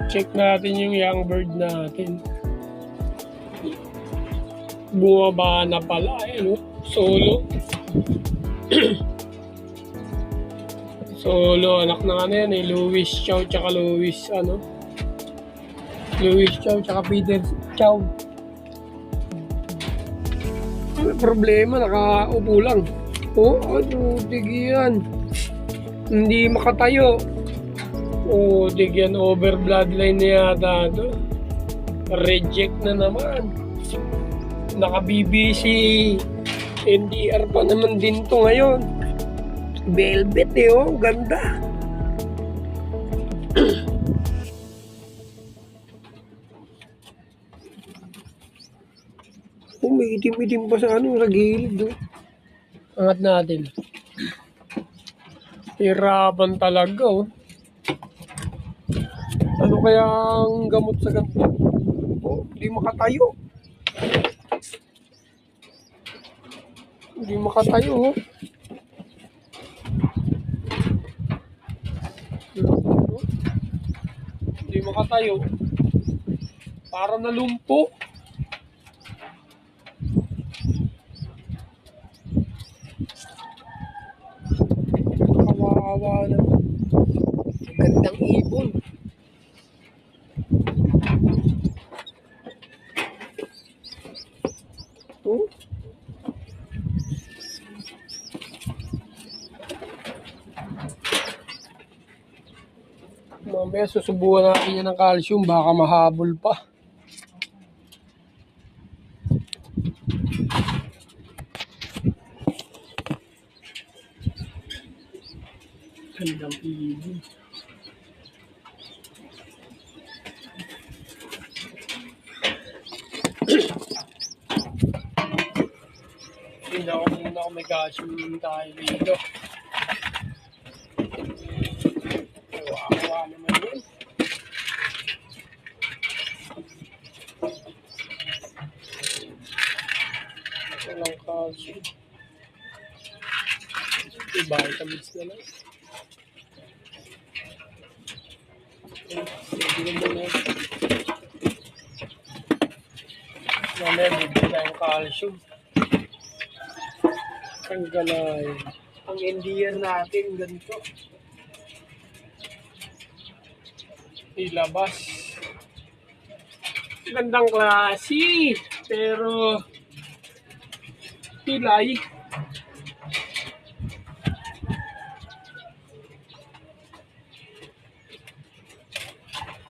check natin yung young bird natin. Bumaba na pala. Ayan, solo. Solo, anak na ano yan Louis Chow tsaka Louis Chow tsaka Peter Chow. May problema, nakaupo lang. Digyan. Hindi makatayo. Digyan, over bloodline na yata ito. Reject na naman. Naka-BBC NDR pa naman din to ngayon. Velvet ganda. May itim-itim pa sa sa gilid. Angat natin. Hirapan talaga. Ano kaya ang gamot sa ganito? Hindi makatayo. Hindi makatayo. Hindi makatayo. Para nalumpo. Kawawa naman. Gandang ibon. Mamaya susubukan natin yan ng calcium, baka mahabol pa. Gandang ibon. Hindi ako may calcium tayo dito. Kawawa naman yun. Walang calcium. Vitamins na lang. Sige mo na. Mamaya bibili tayong calcium. Ang galay. Ang NDR natin ganito. Ilabas. Gandang klase. Pero pilay.